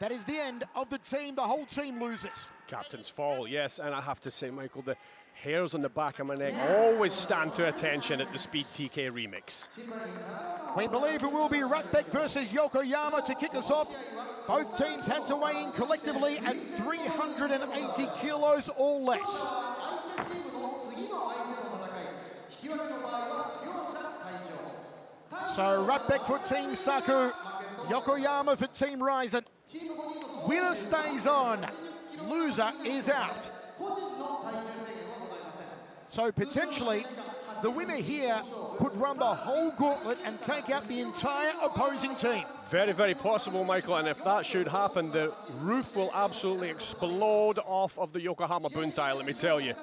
That is the end of the team. The whole team loses. Captain's fall, yes, and I have to say, Michael, the hairs on the back of my neck always stand to attention at the Speed TK remix. We believe it will be Ratbek versus Yokoyama to kick us off. Both teams had to weigh in collectively at 380 kilos or less. So Ratbek for Team SAKU, Yokoyama for Team RIZIN. Winner stays on, loser is out. So potentially, the winner here could run the whole gauntlet and take out the entire opposing team. Very, very possible, Michael, and if that should happen, the roof will absolutely explode off of the Yokohama Buntai, let me tell you.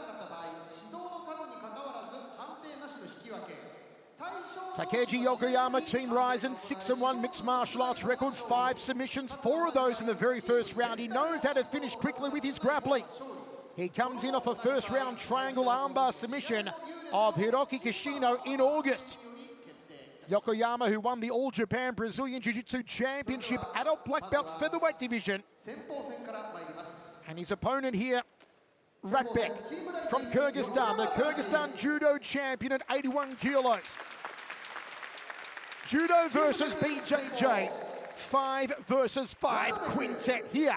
Takeshi Yokoyama, Team RIZIN, 6-1 mixed martial arts record, 5 submissions, 4 of those in the very first round. He knows how to finish quickly with his grappling. He comes in off a first round triangle armbar submission of Hiroki Kishino in August. Yokoyama, who won the All Japan Brazilian Jiu-Jitsu Championship adult black belt featherweight division. And his opponent here, Ratbek from Kyrgyzstan, the Kyrgyzstan judo champion at 81 kilos. Judo versus BJJ, 5 versus 5 quintet here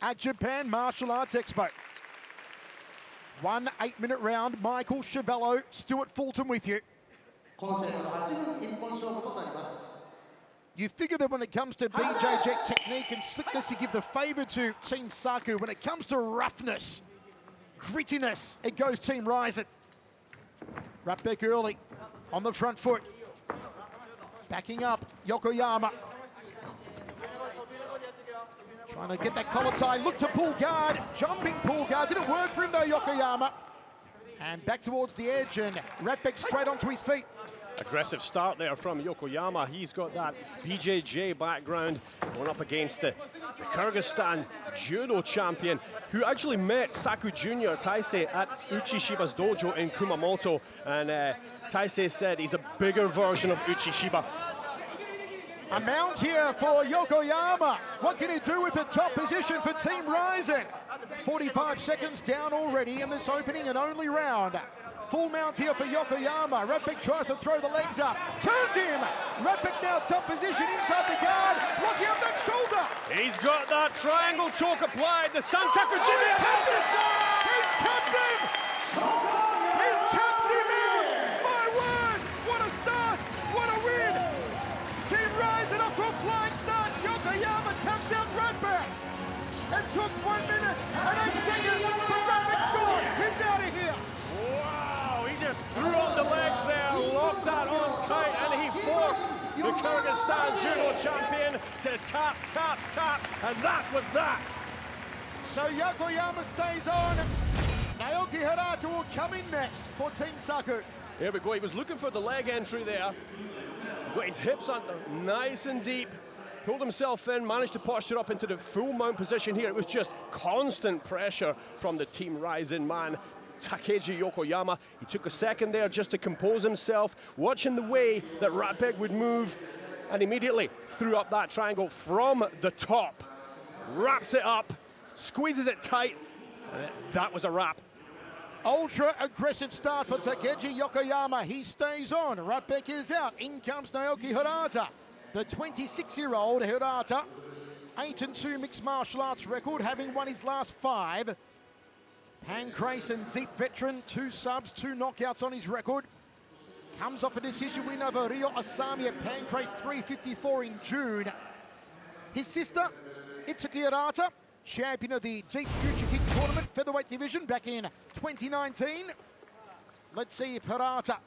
at Japan Martial Arts Expo. 1 8-minute round. Michael Chevello, Stuart Fulton with you. You figure that when it comes to BJJ technique and slickness, you give the favor to Team SAKU. When it comes to roughness, grittiness, it goes Team RIZIN. Ratbek early on the front foot. Backing up, Yokoyama. Trying to get that collar tie, look to pull guard, jumping pull guard. Didn't work for him though, Yokoyama. And back towards the edge, and Ratbek straight onto his feet. Aggressive start there from Yokoyama. He's got that BJJ background, going up against the Kyrgyzstan judo champion, who actually met SAKU Junior Taisei at Uchishiba's dojo in Kumamoto. And Taisei said he's a bigger version of Uchishiba. A mount here for Yokoyama. What can he do with the top position for Team RIZIN? 45 seconds down already in this opening and only round. Full mount here for Yokoyama. Ratbek tries to throw the legs up. Turns him. Ratbek now top position inside the guard. Locking up that shoulder. He's got that triangle choke applied. The Sankaku Jimmy. He tapped him. He taps him out. My word. What a start. What a win. Team RIZIN up to a flying start. Yokoyama taps out Ratbek. It took 1 minute and 8 seconds, but Ratbek scored. He's out of here. Wow, he just threw up the legs there, locked that on tight, and he forced the Kyrgyzstan judo champion to tap, tap, tap, and that was that. So Yokoyama stays on. Naoki Hirata will come in next for Team SAKU. Here we go, he was looking for the leg entry there. Got his hips under, nice and deep. Pulled himself in, managed to posture up into the full mount position here. It was just constant pressure from the Team RIZIN man, Takeshi Yokoyama. He took a second there just to compose himself, watching the way that Ratbek would move, and immediately threw up that triangle from the top. Wraps it up, squeezes it tight, and that was a wrap. Ultra aggressive start for Takeshi Yokoyama. He stays on. Ratbek is out. In comes Naoki Hirata. The 26-year-old Hirata, 8-2 mixed martial arts record, having won his last 5. Pancrase and deep veteran, 2 subs, 2 knockouts on his record. Comes off a decision win over Ryo Asami at Pancrase 354 in June. His sister, Itsuki Hirata, champion of the Deep Future Kick Tournament featherweight division back in 2019. Let's see if Hirata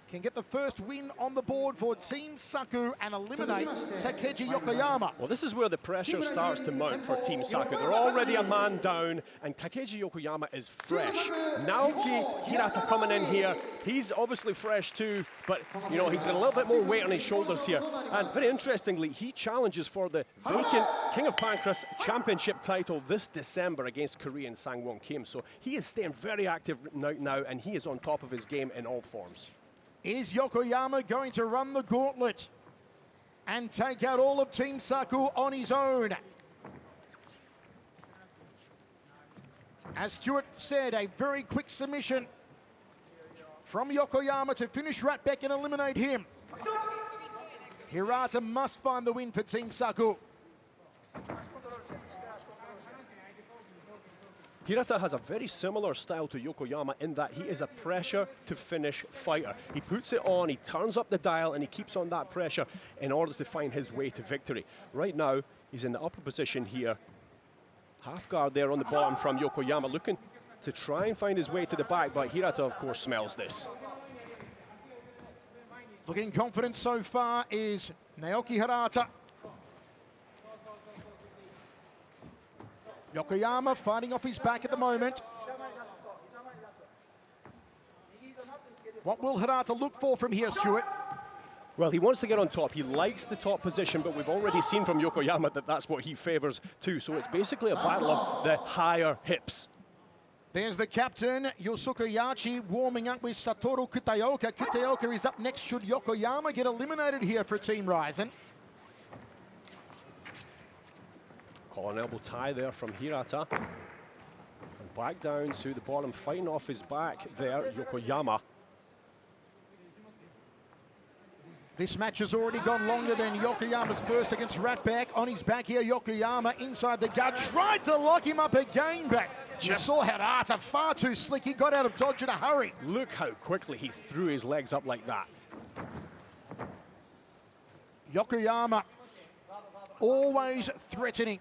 can get the first win on the board for Team SAKU and eliminate Takeshi Yokoyama. Well, this is where the pressure starts to mount for Team SAKU. They're already a man down, and Takeshi Yokoyama is fresh. Naoki Hirata coming in here. He's obviously fresh too, but you know, he's got a little bit more weight on his shoulders here. And very interestingly, he challenges for the vacant King of Pancrase Championship title this December against Korean Sang-won Kim. So he is staying very active now, and he is on top of his game in all forms. Is Yokoyama going to run the gauntlet and take out all of Team SAKU on his own? As Stuart said, a very quick submission from Yokoyama to finish Ratbek and eliminate him. Hirata must find the win for Team SAKU. Hirata has a very similar style to Yokoyama in that he is a pressure to finish fighter. He puts it on, he turns up the dial, and he keeps on that pressure in order to find his way to victory. Right now, he's in the upper position here. Half guard there on the bottom from Yokoyama, looking to try and find his way to the back, but Hirata, of course, smells this. Looking confident so far is Naoki Hirata. Yokoyama fighting off his back at the moment. What will Hirata look for from here, Stuart? Well, he wants to get on top. He likes the top position, but we've already seen from Yokoyama that that's what he favors too. So it's basically a battle of the higher hips. There's the captain, Yusuke Yachi, warming up with Satoru Kitaoka. Kitaoka is up next should Yokoyama get eliminated here for Team RIZIN. Call an elbow tie there from Hirata. And back down to the bottom, fighting off his back there, Yokoyama. This match has already gone longer than Yokoyama's first against Ratbek. On his back here, Yokoyama inside the guard, tried to lock him up again, but you saw Hirata far too slick. He got out of dodge in a hurry. Look how quickly he threw his legs up like that. Yokoyama always threatening.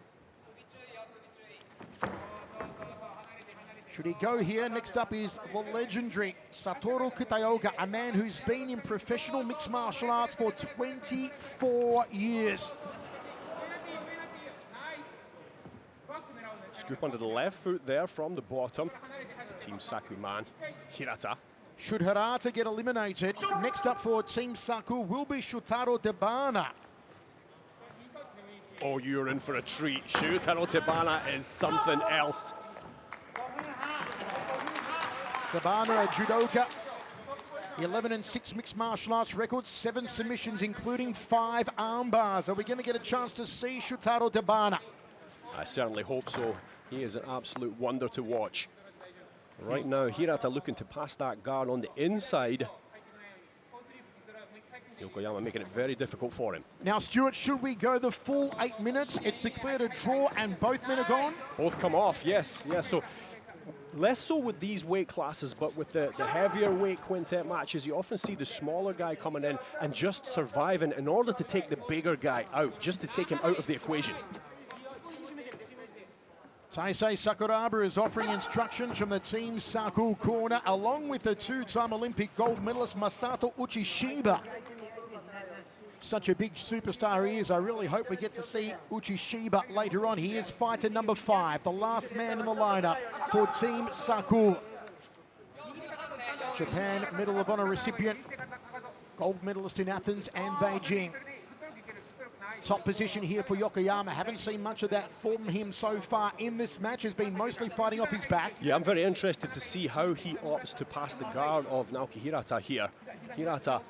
Should he go here? Next up is the legendary Satoru Kitaoka, a man who's been in professional mixed martial arts for 24 years. Scoop under the left foot there from the bottom. Team SAKU man, Hirata. Should Hirata get eliminated, next up for Team SAKU will be Sotaro Debana. Oh, you're in for a treat. Sotaro Debana is something else. Debana, a judoka, 11-6 mixed martial arts records, 7 submissions, including 5 arm bars. Are we going to get a chance to see Sotaro Debana? I certainly hope so. He is an absolute wonder to watch. Right now, Hirata looking to pass that guard on the inside. Yokoyama making it very difficult for him. Now, Stuart, should we go the full 8 minutes? It's declared a draw and both men are gone? Both come off, yes. So less so with these weight classes, but with the heavier weight quintet matches, you often see the smaller guy coming in and just surviving in order to take the bigger guy out, just to take him out of the equation. Taisei Sakuraba is offering instructions from the Team SAKU corner, along with the 2-time Olympic gold medalist Masato Uchishiba. Such a big superstar he is. I really hope we get to see Uchishiba later on. He is fighter number 5, the last man in the lineup for Team SAKU. Japan Medal of Honor recipient, gold medalist in Athens and Beijing. Top position here for Yokoyama. Haven't seen much of that from him so far in this match. Has been mostly fighting off his back. Yeah, I'm very interested to see how he opts to pass the guard of Naoki Hirata here. Hirata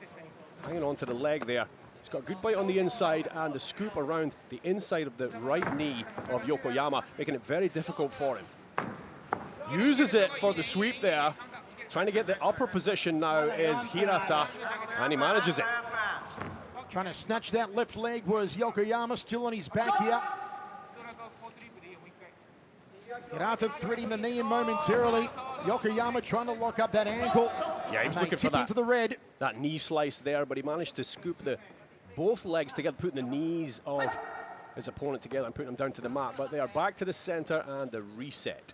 hanging on to the leg there. He's got a good bite on the inside and the scoop around the inside of the right knee of Yokoyama, making it very difficult for him. Uses it for the sweep there. Trying to get the upper position now is Hirata, and he manages it. Trying to snatch that left leg was Yokoyama, still on his back here. Hirata threading the knee in momentarily. Yokoyama trying to lock up that ankle. Yeah, he was looking for that, into the red. That knee slice there, but he managed to scoop both legs together, putting the knees of his opponent together and putting them down to the mat. But they are back to the center and the reset.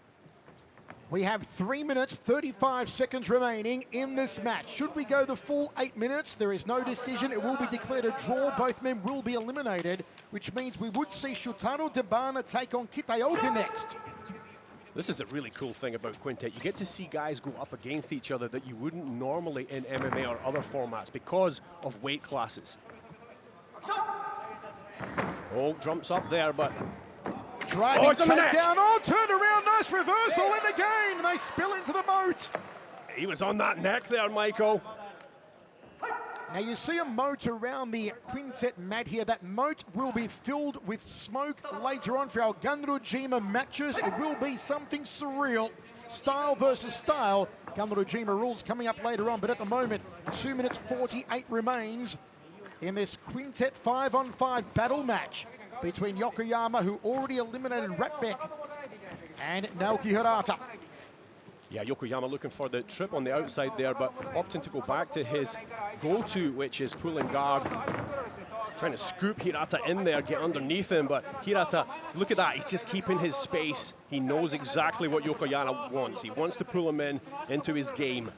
We have 3 minutes, 35 seconds remaining in this match. Should we go the full 8 minutes? There is no decision. It will be declared a draw. Both men will be eliminated, which means we would see Sotaro Debana take on Kitaoka next. This is the really cool thing about Quintet. You get to see guys go up against each other that you wouldn't normally in MMA or other formats because of weight classes. Oh, jumps up there, but... Driving takedown, turned around, nice reversal in the game, and they spill into the moat. He was on that neck there, Michael. Now you see a moat around the quintet mat here. That moat will be filled with smoke later on for our Ganrojima matches. It will be something surreal. Style versus style. Ganrojima rules coming up later on, but at the moment, 2 minutes 48 remains in this quintet 5-on-5 battle match between Yokoyama, who already eliminated Ratbek, and Naoki Hirata. Yeah, Yokoyama looking for the trip on the outside there, but opting to go back to his go-to, which is pulling guard. Trying to scoop Hirata in there, get underneath him, but Hirata, look at that, he's just keeping his space. He knows exactly what Yokoyama wants. He wants to pull him into his game.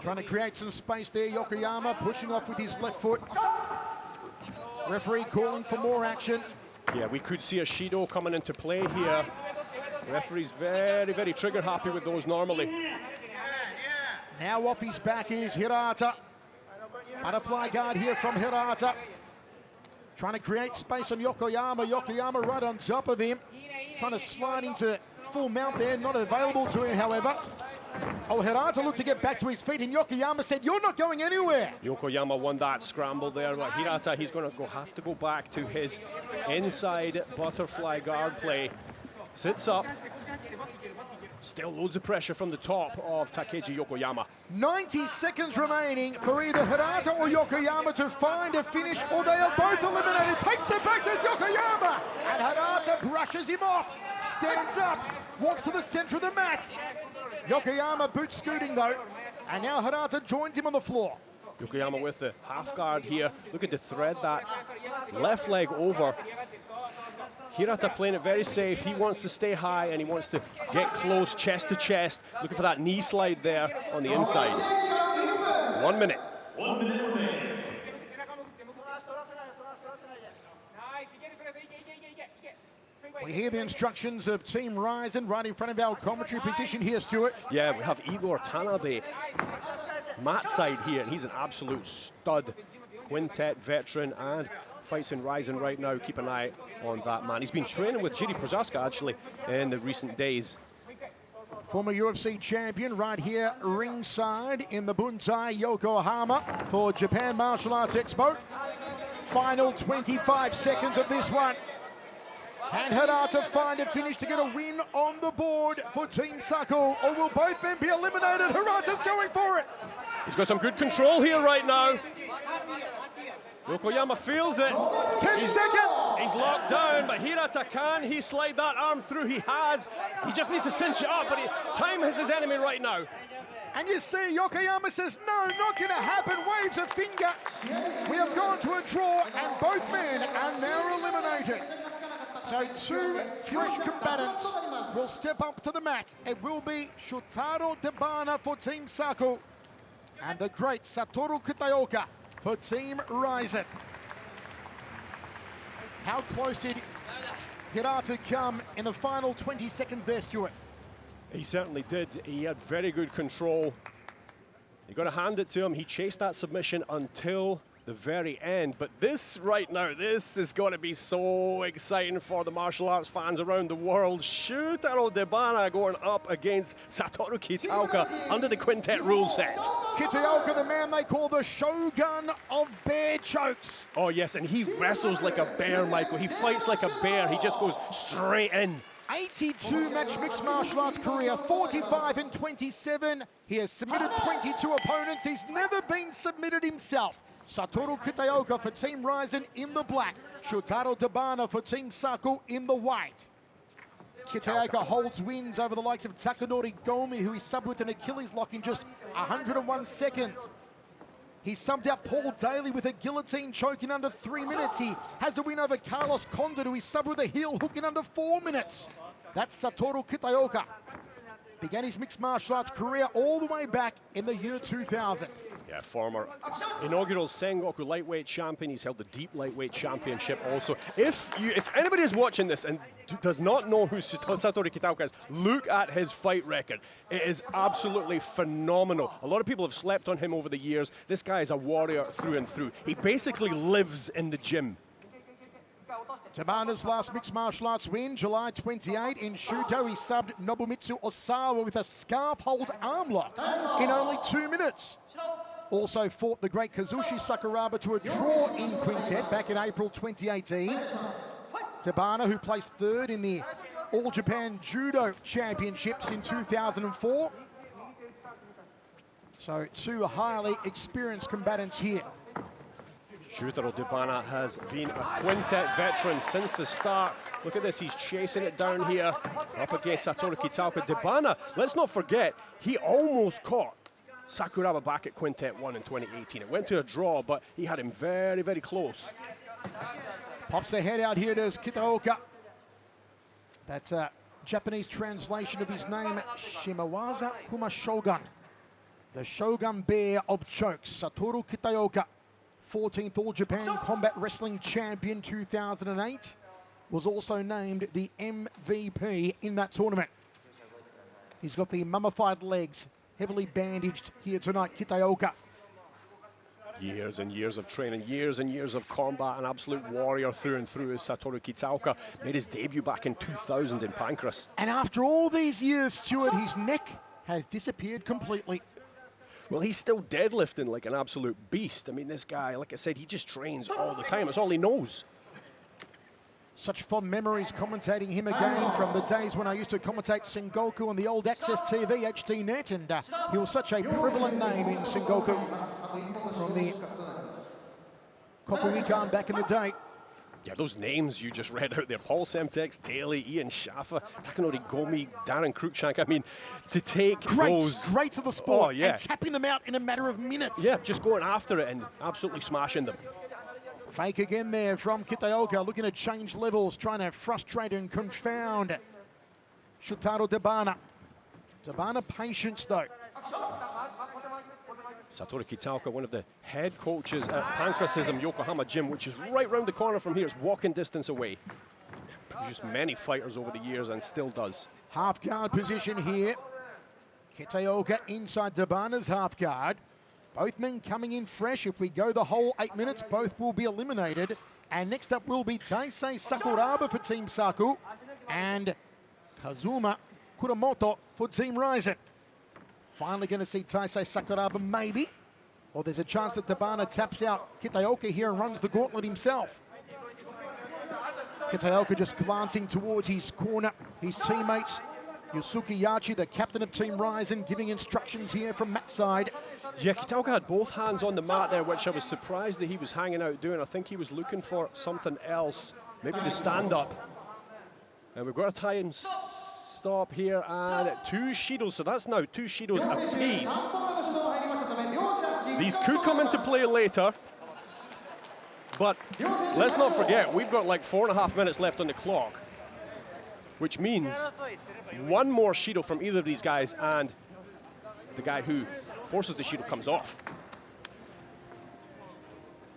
Trying to create some space there, Yokoyama pushing off with his left foot. Referee calling for more action. Yeah, we could see a Shido coming into play here. Referee's very, very trigger happy with those normally. Now off his back is Hirata. Butterfly guard here from Hirata. Trying to create space on Yokoyama. Yokoyama right on top of him. Trying to slide into full mount there, not available to him, however. Oh, Hirata looked to get back to his feet, and Yokoyama said, "You're not going anywhere." Yokoyama won that scramble there, but Hirata, he's going to have to go back to his inside butterfly guard play. Sits up. Still loads of pressure from the top of Takeshi Yokoyama. 90 seconds remaining for either Hirata or Yokoyama to find a finish, or they are both eliminated. Takes the back, there's Yokoyama! And Hirata brushes him off, stands up, walks to the center of the mat. Yokoyama boot scooting though, and now Hirata joins him on the floor. Yokoyama with the half guard here, looking to thread that left leg over. Hirata playing it very safe. He wants to stay high and he wants to get close, chest to chest, looking for that knee slide there on the inside. 1 minute. 1 minute remaining. We hear the instructions of Team RIZIN right in front of our commentary position here, Stuart. Yeah, we have Igor Tanabe, mat side here, and he's an absolute stud. Quintet veteran and fights in RIZIN right now. Keep an eye on that man. He's been training with Jiri Prochaska actually in the recent days. Former UFC champion right here ringside in the Buntai Yokohama for Japan Martial Arts Expo. Final 25 seconds of this one. Can Hirata find a finish to get a win on the board for Team SAKU, or will both men be eliminated? Hirata's going for it. He's got some good control here right now. Yokoyama feels it. 10 seconds. He's locked down, but Hirata, can he slide that arm through? He has. He just needs to cinch it up, but time is his enemy right now. And you see Yokoyama says, no, not going to happen, waves a finger. We have gone to a draw, and both men are now eliminated. So two fresh combatants will step up to the mat. It will be Sotaro Debana for Team SAKU and the great Satoru Kitaoka for Team RIZIN. How close did Hirata come in the final 20 seconds there, Stuart? He certainly did. He had very good control. You've got to hand it to him. He chased that submission until the very end. But this right now, this is going to be so exciting for the martial arts fans around the world. Shutaro Debana going up against Satoru Kitaoka under the quintet rule set. Kitaoka, the man they call the Shogun of bear chokes. Oh yes, and he wrestles like a bear, Michael. He fights like a bear. He just goes straight in. 82 match mixed martial arts career, 45 and 27. He has submitted 22 opponents. He's never been submitted himself. Satoru Kitaoka for Team RIZIN in the black. Shutaro Debana for Team SAKU in the white. Kitaoka holds wins over the likes of Takanori Gomi, who he subbed with an Achilles lock in just 101 seconds. He subbed out Paul Daly with a guillotine choke in under 3 minutes. He has a win over Carlos Condit, who he subbed with a heel hook in under 4 minutes. That's Satoru Kitaoka. Began his mixed martial arts career all the way back in the year 2000. Yeah, former inaugural Sengoku lightweight champion. He's held the deep lightweight championship also. If anybody is watching this and does not know who Satoru Kitaoka is, look at his fight record. It is absolutely phenomenal. A lot of people have slept on him over the years. This guy is a warrior through and through. He basically lives in the gym. Debana's last mixed martial arts win, July 28 in Shuto. He subbed Nobumitsu Osawa with a scarf hold arm lock in only 2 minutes. Also fought the great Kazushi Sakuraba to a draw in quintet back in April 2018. Debana, who placed third in the All Japan Judo Championships in 2004. So 2 highly experienced combatants here. Shuntaro Debana has been a quintet veteran since the start. Look at this, he's chasing it down here, up against Satoru Kitaoka. Debana, let's not forget, he almost caught Sakuraba back at quintet 1 in 2018. It went to a draw, but he had him very, very close. Pops the head out here, does Kitaoka. That's a Japanese translation of his name, Shimawaza Kuma Shogun. The Shogun Bear of Chokes, Satoru Kitaoka. 14th All Japan Combat Wrestling Champion 2008, was also named the MVP in that tournament. He's got the mummified legs, heavily bandaged here tonight, Kitaoka. Years and years of training, years and years of combat, an absolute warrior through and through is Satoru Kitaoka. Made his debut back in 2000 in Pancras. And after all these years, Stuart, his neck has disappeared completely. Well, he's still deadlifting like an absolute beast. I mean, this guy, like I said, he just trains all the time. It's all he knows. Such fond memories commentating him again from the days when I used to commentate Sengoku on the old Access TV HDNet, and he was such a prevalent name in Sengoku from the Kokuikan back in the day. Yeah, those names you just read out there, Paul Semtex, Daly, Ian Schaffer, Takanori Gomi, Darren Cruikshank. I mean, to take those... Greats of the sport, oh, yeah, and tapping them out in a matter of minutes. Yeah, just going after it and absolutely smashing them. Fake again there from Kitaoka, looking to change levels, trying to frustrate and confound Shutaro Debana. Debana patience, though. Satoru Kitaoka, one of the head coaches at Pancrasism Yokohama Gym, which is right round the corner from here. It's walking distance away. Produced many fighters over the years and still does. Half guard position here. Kitaoka inside Debana's half guard. Both men coming in fresh. If we go the whole 8 minutes, both will be eliminated. And next up will be Taisei Sakuraba for Team SAKU and Kazuma Kuramoto for Team RIZIN. Finally going to see Taisei Sakuraba, maybe. Or there's a chance that Debana taps out Kitaoka here and runs the gauntlet himself. Kitaoka just glancing towards his corner, his teammates. Yusuke Yachi, the captain of Team RIZIN, giving instructions here from Matt's side. Yeah, Kitaoka had both hands on the mat there, which I was surprised that he was hanging out doing. I think he was looking for something else, maybe to stand up. And we've got a time stop here and 2 Shidos, so that's now 2 Shidos apiece. These could come into play later, but let's not forget, we've got like 4.5 minutes left on the clock, which means 1 more Shido from either of these guys and the guy who forces the Shido comes off.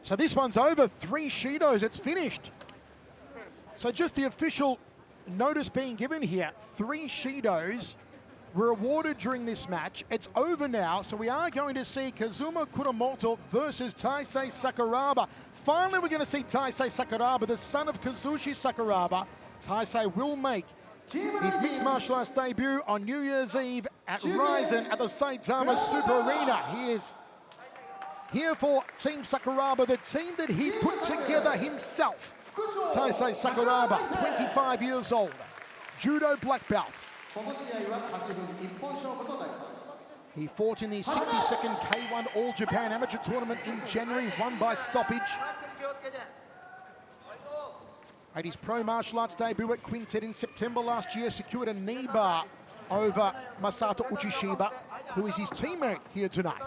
So this one's over, 3 Shidos, it's finished. So just the official notice being given here, 3 Shidos were awarded during this match. It's over now, so we are going to see Kazuma Kuramoto versus Taisei Sakuraba. Finally, we're going to see Taisei Sakuraba, the son of Kazushi Sakuraba. Taisei will make his mixed martial arts debut on New Year's Eve at RIZIN at the Saitama Super Arena. He is here for Team Sakuraba, the team that he put together himself. Taisei Sakuraba, 25 years old, judo black belt. He fought in the 62nd K1 All Japan Amateur Tournament in January, won by stoppage. Made his pro martial arts debut at Quintet in September last year, secured a knee bar over Masato Uchishiba, who is his teammate here tonight.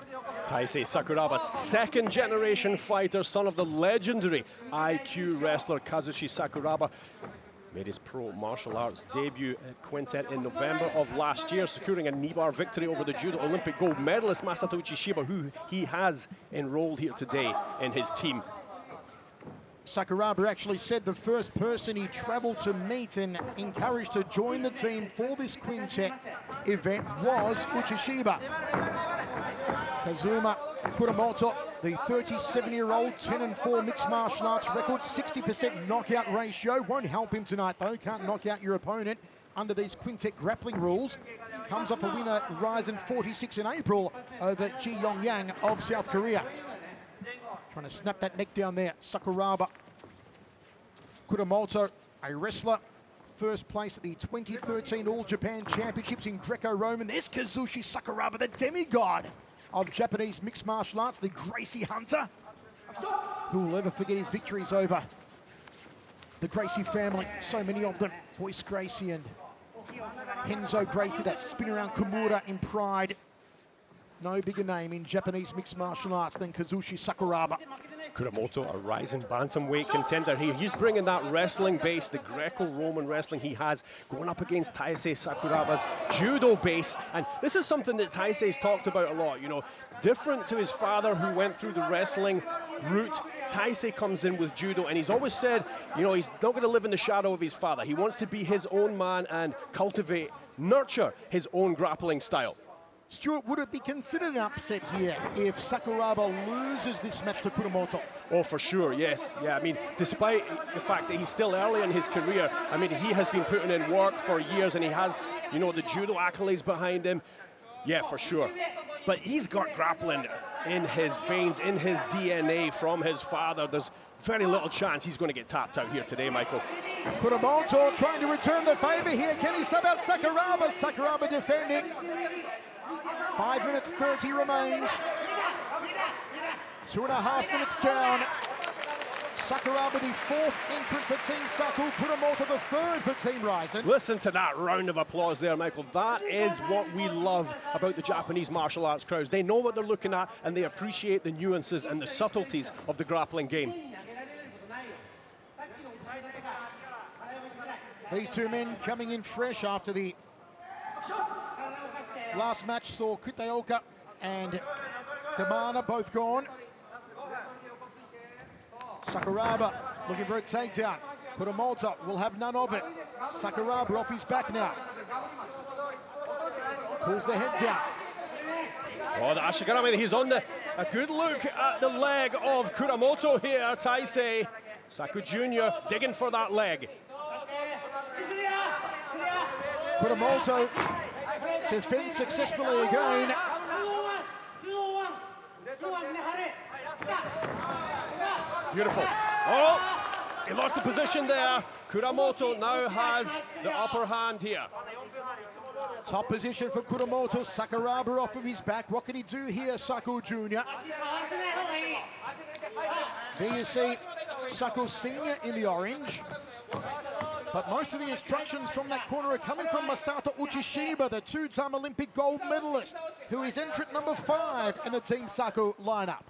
Taisei Sakuraba, 2nd generation fighter, son of the legendary IQ wrestler Kazushi Sakuraba. Made his pro martial arts debut at Quintet in November of last year, securing a knee bar victory over the judo Olympic gold medalist Masato Uchishiba, who he has enrolled here today in his team. Sakuraba actually said the first person he traveled to meet and encouraged to join the team for this Quintet event was Uchishiba. Kazuma Kuramoto The 37-year-old, 10-4 mixed martial arts record, 60% knockout ratio. Won't help him tonight, though. Can't knock out your opponent under these quintet grappling rules. Comes off a winner, RIZIN 46 in April over Ji Yongyang of South Korea. Trying to snap that neck down there. Sakuraba. Kuramoto, a wrestler. First place at the 2013 All Japan Championships in Greco-Roman. There's Kazushi Sakuraba, the demigod of Japanese mixed martial arts, the Gracie Hunter. Who will ever forget his victories over the Gracie family? So many of them. Royce Gracie and Henzo Gracie, that spin around Kimura in Pride. No bigger name in Japanese mixed martial arts than Kazushi Sakuraba. Kuramoto, a rising bantamweight contender here. He's bringing that wrestling base, the Greco-Roman wrestling he has, going up against Taisei Sakuraba's judo base. And this is something that Taisei's talked about a lot, you know, different to his father who went through the wrestling route. Taisei comes in with judo, and he's always said, you know, he's not going to live in the shadow of his father. He wants to be his own man and cultivate, nurture his own grappling style. Stuart, would it be considered an upset here if Sakuraba loses this match to Kuramoto? Oh, for sure, yes. Yeah, I mean, despite the fact that he's still early in his career, I mean, he has been putting in work for years, and he has, you know, the judo accolades behind him. Yeah, for sure. But he's got grappling in his veins, in his DNA from his father. There's very little chance he's going to get tapped out here today, Michael. Kuramoto trying to return the favor here. Can he sub out Sakuraba? Sakuraba defending. 5 minutes 30 remains. 2.5 minutes down. Sakuraba, the fourth entrant for Team SAKU. Kuramoto, the third for Team RIZIN. Listen to that round of applause there, Michael. That is what we love about the Japanese martial arts crowds. They know what they're looking at, and they appreciate the nuances and the subtleties of the grappling game. These two men coming in fresh after the last match saw Kitaoka and Debana both gone. Sakuraba looking for a takedown. Kuramoto will have none of it. Sakuraba off his back now. Pulls the head down. Oh, the Ashigarami, he's on a good look at the leg of Kuramoto here, Taisei. Saku Jr. digging for that leg. Kuramoto defends successfully again. Beautiful. Oh, he lost the position there. Kuramoto now has the upper hand here. Top position for Kuramoto. Sakuraba off of his back. What can he do here, Saku Jr.? There you see Saku Senior in the orange. But most of the instructions from that corner are coming from Masato Uchishiba, the two-time Olympic gold medalist, who is entrant number 5 in the Team SAKU lineup.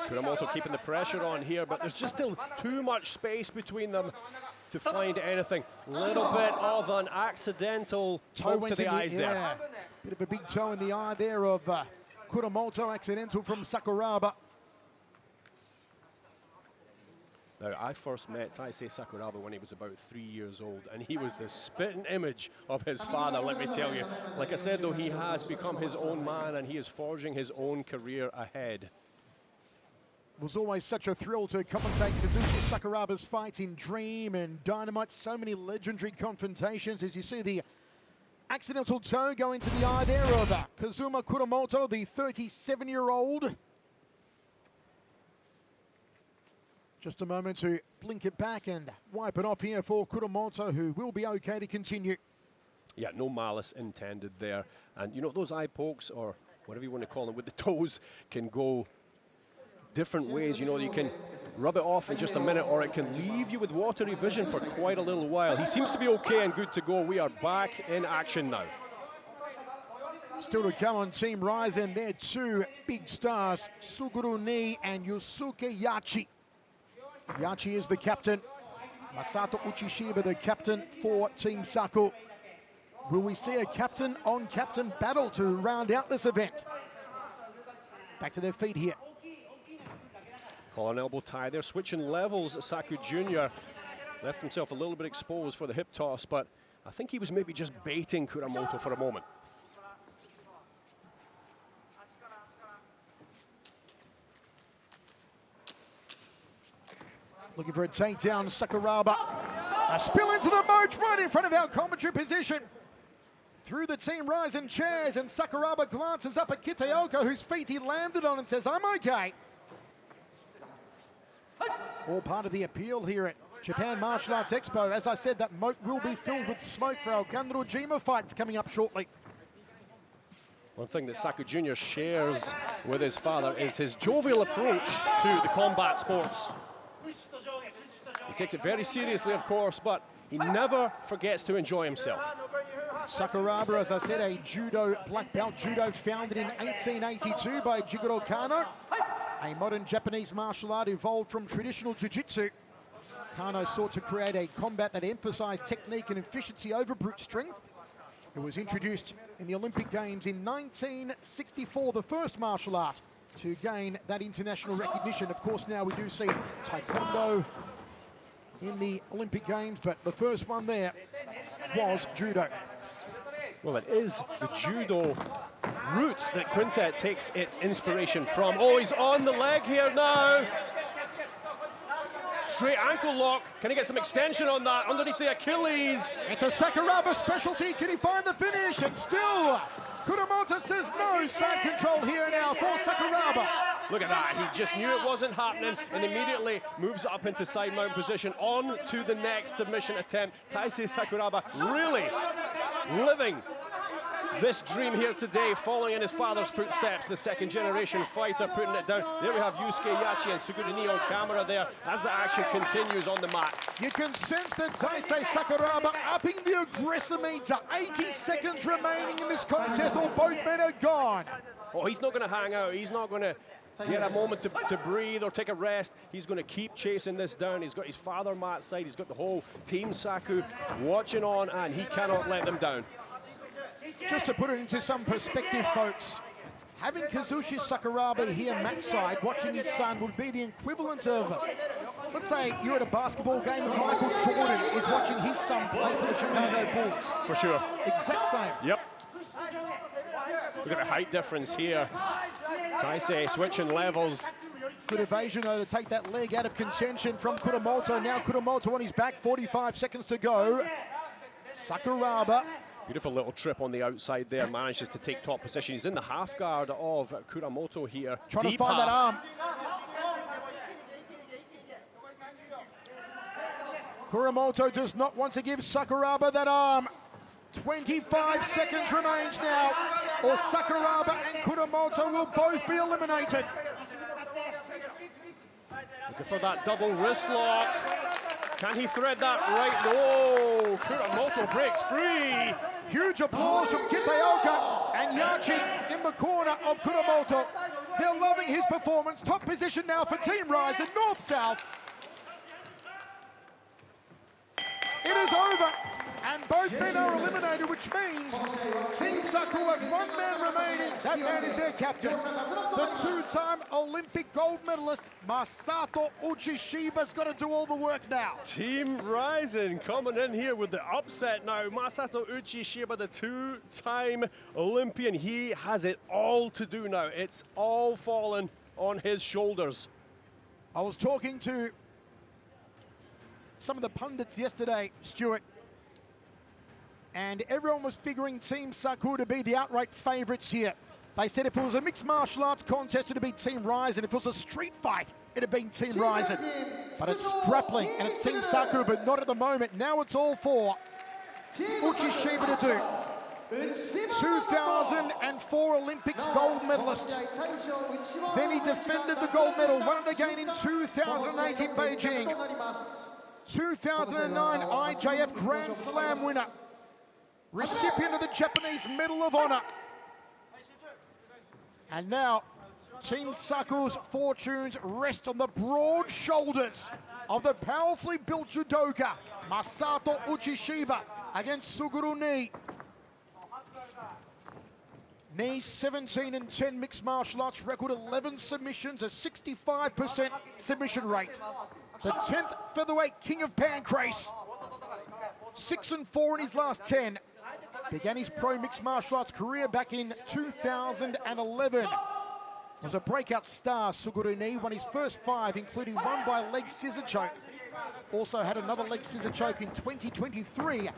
Kuramoto keeping the pressure on here, but there's just still too much space between them to find anything. Little bit of an accidental toe to the eyes there. Bit of a big toe in the eye there of Kuramoto, accidental from Sakuraba. Now, I first met Taisei Sakuraba when he was about 3 years old, and he was the spitting image of his father, let me tell you. Like I said, though, he has become his own man, and he is forging his own career ahead. It was always such a thrill to commentate Kazushi Sakuraba's fight in Dream and Dynamite. So many legendary confrontations, as you see the accidental toe going to the eye there of Kazuma Kuramoto, the 37-year-old. Just a moment to blink it back and wipe it off here for Kuramoto, who will be okay to continue. Yeah, no malice intended there. And, you know, those eye pokes, or whatever you want to call them, with the toes can go different ways. You know, you can rub it off in just a minute, or it can leave you with watery vision for quite a little while. He seems to be okay and good to go. We are back in action now. Still to come on Team RIZIN, they're two big stars, Suguru Ni and Yusuke Yachi. Yachi is the captain. Masato Uchishiba, the captain for Team SAKU. Will we see a captain-on-captain battle to round out this event? Back to their feet here. Call an elbow tie there, switching levels. Saku Jr. left himself a little bit exposed for the hip toss, but I think he was maybe just baiting Kuramoto for a moment. Looking for a takedown, Sakuraba. A spill into the moat right in front of our commentary position. Through the Team RIZIN chairs, and Sakuraba glances up at Kitaoka, whose feet he landed on, and says, I'm okay. All part of the appeal here at Japan Martial Arts Expo. As I said, that moat will be filled with smoke for our Gundorojima fight coming up shortly. One thing that Saku Jr. shares with his father is his jovial approach to the combat sports. He takes it very seriously, of course, but he never forgets to enjoy himself. Sakuraba, as I said, a judo, black belt judo founded in 1882 by Jigoro Kano, a modern Japanese martial art evolved from traditional jiu-jitsu. Kano sought to create a combat that emphasized technique and efficiency over brute strength. It was introduced in the Olympic Games in 1964, the first martial art to gain that international recognition. Of course, now we do see Taekwondo in the Olympic Games, but the first one there was judo. Well, it is the judo roots that Quintet takes its inspiration from. Oh, he's on the leg here now. Straight ankle lock. Can he get some extension on that underneath the Achilles? It's a Sakuraba specialty. Can he find the finish? And still, Kuramoto says no. Side control here now for Sakuraba. Look at that. He just knew it wasn't happening and immediately moves up into side mount position on to the next submission attempt. Taisei Sakuraba really living this dream here today, following in his father's footsteps, the second generation fighter putting it down. There we have Yusuke, Yachi and Suguru on camera there as the action continues on the mat. You can sense that Taisei Sakuraba upping the aggressor meter. 80 seconds remaining in this contest, or both men are gone. Oh, he's not going to hang out. He's not going to get a moment to breathe or take a rest. He's going to keep chasing this down. He's got his father Matt's side. He's got the whole Team Saku watching on, and he cannot let them down. Just to put it into some perspective, folks, having Kazushi Sakuraba here Matt's side, watching his son, would be the equivalent of, let's say you're at a basketball game and Michael Jordan is watching his son play for the Chicago Bulls. For sure. Exact same. Yep. Look at the height difference here. Taisei switching levels. Good evasion, though, to take that leg out of contention from Kuramoto. Now Kuramoto on his back, 45 seconds to go. Sakuraba. Beautiful little trip on the outside there, manages to take top position. He's in the half guard of Kuramoto here. Trying to find that arm. Kuramoto does not want to give Sakuraba that arm. 25 seconds remains now, or Sakuraba and Kuramoto will both be eliminated. Looking for that double wrist lock. Can he thread that right? No, Kuramoto breaks free. Huge applause from Kitaoka and Yachi in the corner of Kuramoto. They're loving his performance. Top position now for Team RIZIN, north-south. It is over, and both men are eliminated, which means Team Saku have one man remaining. That man is their captain. The two-time Olympic gold medalist, Masato Uchishiba's got to do all the work now. Team RIZIN coming in here with the upset now. Masato Uchishiba, the two-time Olympian, he has it all to do now. It's all fallen on his shoulders. I was talking to some of the pundits yesterday, Stuart, and everyone was figuring Team Saku to be the outright favourites here. They said if it was a mixed martial arts contest, it'd be Team RIZIN. If it was a street fight, it'd have been Team RIZIN. But it's grappling, and it's Team Saku, but not at the moment. Now it's all for Uchishiba to do. 2004 Olympics gold medalist. Then he defended the gold medal, won it again in 2008 in Beijing. 2009 IJF Grand Slam winner. Recipient of the Japanese Medal of Honor. And now, Team Saku's fortunes rest on the broad shoulders of the powerfully built judoka, Masato Uchishiba, against Suguru Ni. Ni 17-10 mixed martial arts record, 11 submissions, a 65% submission rate. The 10th featherweight king of Pancrase. 6-4 in his last 10. Began his pro mixed martial arts career back in 2011. Was a breakout star, Suguru Ni, won his first 5, including one by leg scissor choke. Also had another leg scissor choke in 2023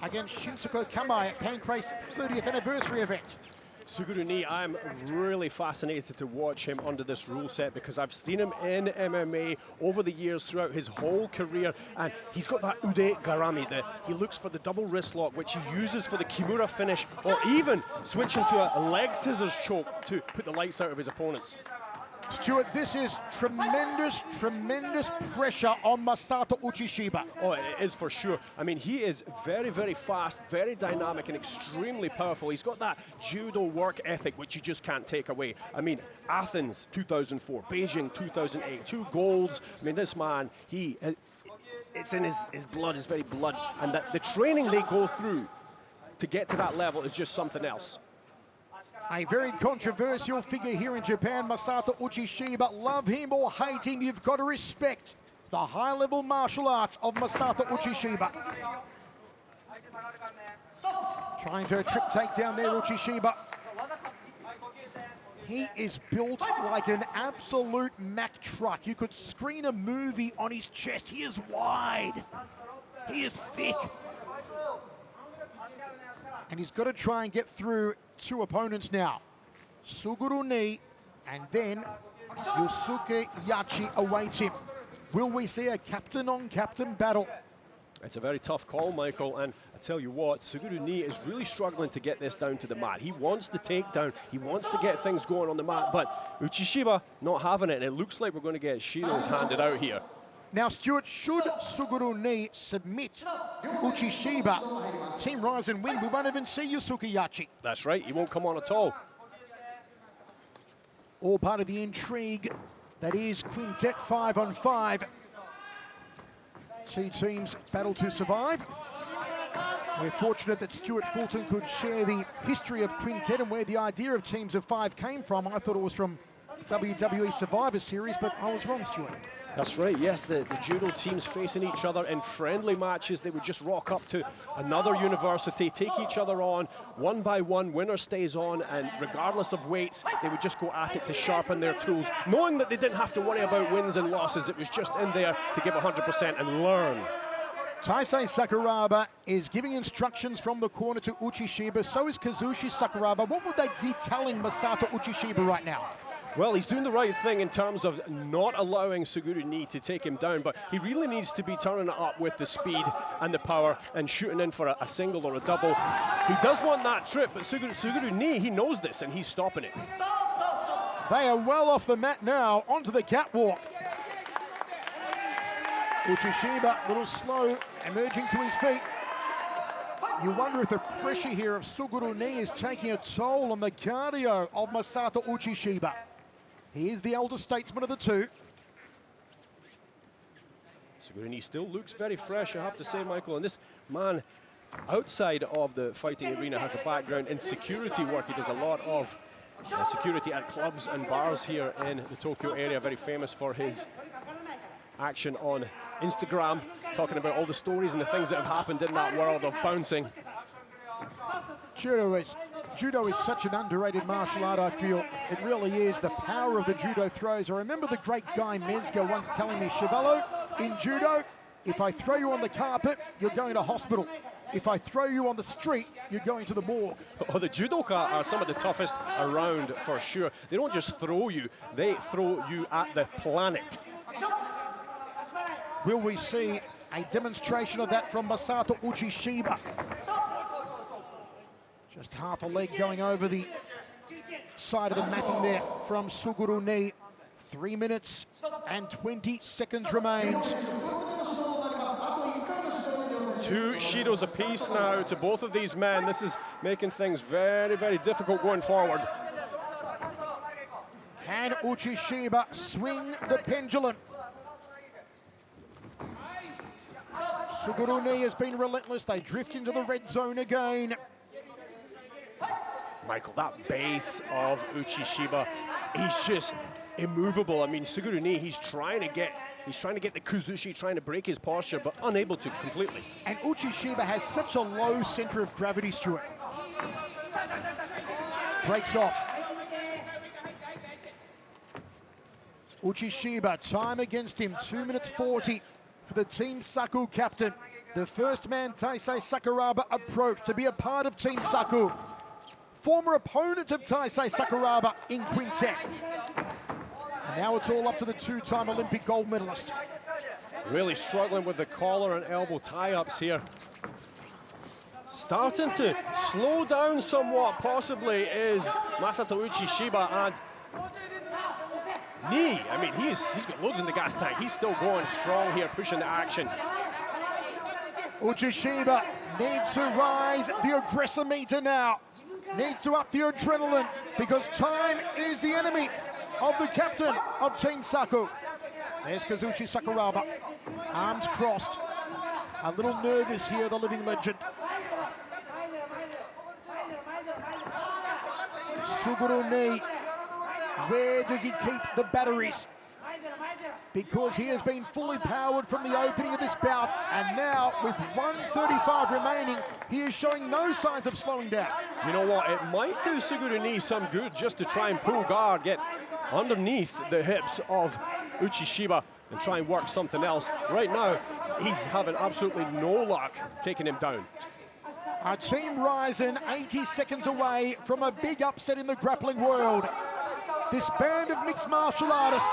against Shinsuke Kamai at Pancrase 30th anniversary event. Suguru Ni, I'm really fascinated to watch him under this rule set because I've seen him in MMA over the years throughout his whole career, and he's got that ude garami, that he looks for the double wrist lock, which he uses for the kimura finish, or even switching to a leg scissors choke to put the lights out of his opponents. Stuart, this is tremendous, tremendous pressure on Masato Uchishiba. Oh, it is for sure. I mean, he is very, very fast, very dynamic, and extremely powerful. He's got that judo work ethic, which you just can't take away. I mean, Athens 2004, Beijing 2008, 2 golds. I mean, this man, it's in his blood, his very blood. And the training they go through to get to that level is just something else. A very controversial figure here in Japan, Masato Uchishiba. Love him or hate him, you've got to respect the high-level martial arts of Masato Uchishiba. Trying to trip takedown there, Uchishiba. He is built like an absolute Mack truck. You could screen a movie on his chest. He is wide. He is thick. And he's got to try and get through 2 opponents now. Suguru Ni, and then Yusuke Yachi awaits him. Will we see a captain-on-captain battle? It's a very tough call, Michael, and I tell you what, Suguru Ni is really struggling to get this down to the mat. He wants the takedown, he wants to get things going on the mat, but Uchishiba not having it, and it looks like we're going to get Shiros handed out here. Now, Stuart, should Suguru Ni submit Uchishiba, Team RIZIN win, we won't even see Yusuke Yachi. That's right, he won't come on at all. All part of the intrigue that is Quintet 5-on-5. 2 teams battle to survive. We're fortunate that Stuart Fulton could share the history of Quintet and where the idea of teams of 5 came from. I thought it was from WWE Survivor Series, but I was wrong, Stuart. That's right, yes, the judo teams facing each other in friendly matches. They would just rock up to another university, take each other on, one by one, winner stays on, and regardless of weights, they would just go at it to sharpen their tools, knowing that they didn't have to worry about wins and losses. It was just in there to give 100% and learn. Taisei Sakuraba is giving instructions from the corner to Uchishiba, so is Kazushi Sakuraba. What would they be telling Masato Uchishiba right now? Well, he's doing the right thing in terms of not allowing Suguru Ni to take him down, but he really needs to be turning it up with the speed and the power and shooting in for a single or a double. He does want that trip, but Suguru Ni, he knows this and he's stopping it. They are well off the mat now, onto the catwalk. Uchishiba, a little slow, emerging to his feet. You wonder if the pressure here of Suguru Ni is taking a toll on the cardio of Masato Uchishiba. He is the elder statesman of the 2. Suguru Ni still looks very fresh, I have to say, Michael. And this man, outside of the fighting arena, has a background in security work. He does a lot of security at clubs and bars here in the Tokyo area. Very famous for his action on Instagram, talking about all the stories and the things that have happened in that world of bouncing. Judo is such an underrated martial art, I feel. It really is. The power of the judo throws. I remember the great Guy Mezger once telling me, Chevallo, in judo, if I throw you on the carpet, you're going to hospital. If I throw you on the street, you're going to the morgue. Oh, the judoka are some of the toughest around, for sure. They don't just throw you, they throw you at the planet. Will we see a demonstration of that from Masato Uchishiba? Just half a leg going over the side of the matting there from Suguru Ni. 3 minutes and 20 seconds remains. 2 Shiros apiece now to both of these men. This is making things very, very difficult going forward. Can Uchishiba swing the pendulum? Suguru Ni has been relentless. They drift into the red zone again. Michael, that base of Uchishiba, he's just immovable. I mean, Suguru Ni, he's trying to get the Kuzushi, trying to break his posture, but unable to completely. And Uchishiba has such a low center of gravity, Stuart. Breaks off. Uchishiba, time against him, 2 minutes 40 for the Team SAKU captain. The first man, Taisei Sakuraba, approached to be a part of Team SAKU. Former opponent of Taisei Sakuraba in Quintet. And now it's all up to the two-time Olympic gold medalist. Really struggling with the collar and elbow tie-ups here. Starting to slow down somewhat, possibly, is Masato Uchishiba, and knee. I mean, he's got loads in the gas tank. He's still going strong here, pushing the action. Uchishiba needs to rise the aggressor meter now. Needs to up the adrenaline because time is the enemy of the captain of Team SAKU. There's Kazushi Sakuraba, arms crossed. A little nervous here, the living legend. Suguru knee. Where does he keep the batteries? Because he has been fully powered from the opening of this bout, and now with 1:35 remaining, he is showing no signs of slowing down. You know what, it might do Suguru knee some good just to try and pull guard, get underneath the hips of Uchishiba and try and work something else. Right now, he's having absolutely no luck taking him down. Our Team RIZIN 80 seconds away from a big upset in the grappling world. This band of mixed martial artists.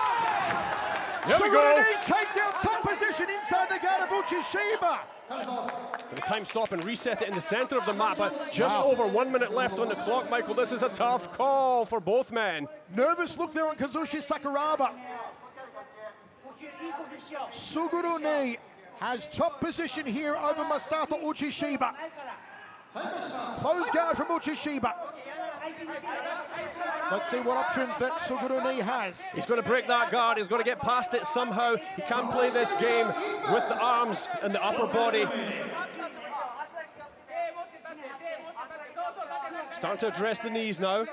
There we go. Takedown, top position inside the guard of Uchishiba. The time stop and reset it in the center of the mat, but just over 1 minute left on the clock, Michael. This is a tough call for both men. Nervous look there on Kazushi Sakuraba. Suguru knee has top position here over Masato Uchishiba. Close guard from Uchishiba. Let's see what options that Suguru knee has. He's going to break that guard. He's going to get past it somehow. He can't play this game with the arms and the upper body. Starting to address the knees now.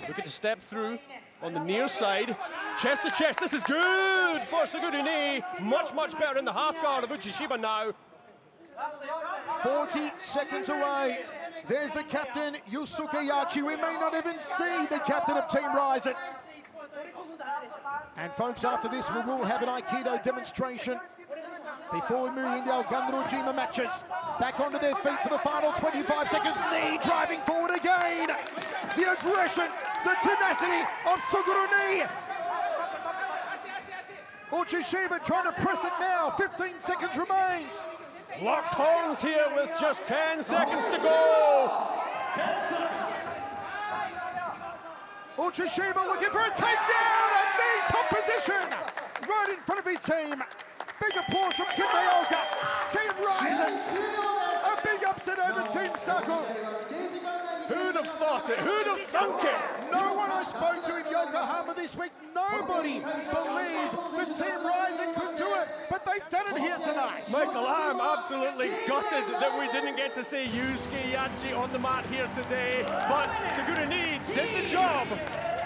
Looking to step through on the near side. Chest to chest. This is good for Suguru knee. Much, much better in the half guard of Uchishiba now. 40 seconds away. There's the captain, Yusuke Yachi. We may not even see the captain of Team RIZIN. And folks, after this, we will have an Aikido demonstration before we move into our Gundam matches. Back onto their feet for the final 25 seconds. Knee driving forward again. The aggression, the tenacity of Suguru knee. Uchishiba trying to press it now. 15 seconds remains. Locked horns here with just 10 seconds to go. Uchishiba looking for a takedown, a knee top position, right in front of his team. Big applause from Kitaoka. Team RIZIN, a big upset over Team SAKU. Who'd have thought it? Who'd have thunk it? No one I spoke to in Yokohama this week, nobody believed that Team RIZIN could do it, but they've done it here tonight. Michael, I'm absolutely gutted that we didn't get to see Yusuke Yachi on the mat here today, but Suguru knee did the job.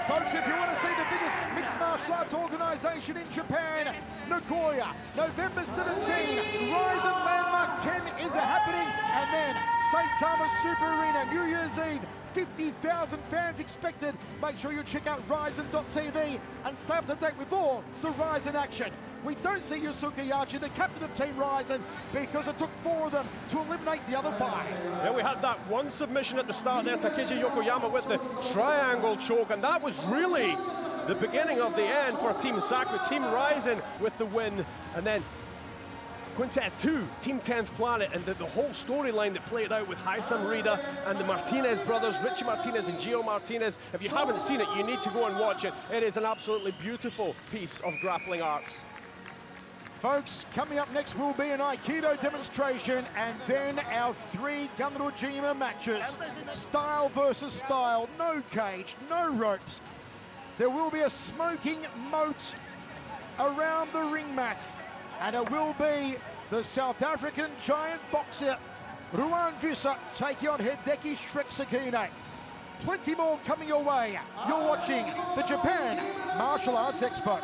Folks, if you want to see the biggest mixed martial arts organization in Japan, Nagoya, November 17, RIZIN Landmark 10 is happening, and then Saitama Super Arena, New Year's Eve, 50,000 fans expected. Make sure you check out RIZIN.tv and stay up to date with all the RIZIN action. We don't see Yusuke Yachi, the captain of Team RIZIN, because it took 4 of them to eliminate the other 5. Yeah, we had that one submission at the start there, Takeshi Yokoyama with the triangle choke, and that was really the beginning of the end for Team SAKU. Team RIZIN with the win, and then Quintet 2, Team 10th Planet, and the whole storyline that played out with Haisam Rida and the Martinez brothers, Richie Martinez and Gio Martinez. If you haven't seen it, you need to go and watch it. It is an absolutely beautiful piece of grappling arts. Folks, coming up next will be an Aikido demonstration, and then our 3 Gundam matches. Style versus style, no cage, no ropes. There will be a smoking moat around the ring mat, and it will be the South African giant boxer Ruan Visa taking on Hideki Shrek Sakine. Plenty more coming your way. You're watching the Japan Martial Arts Expo.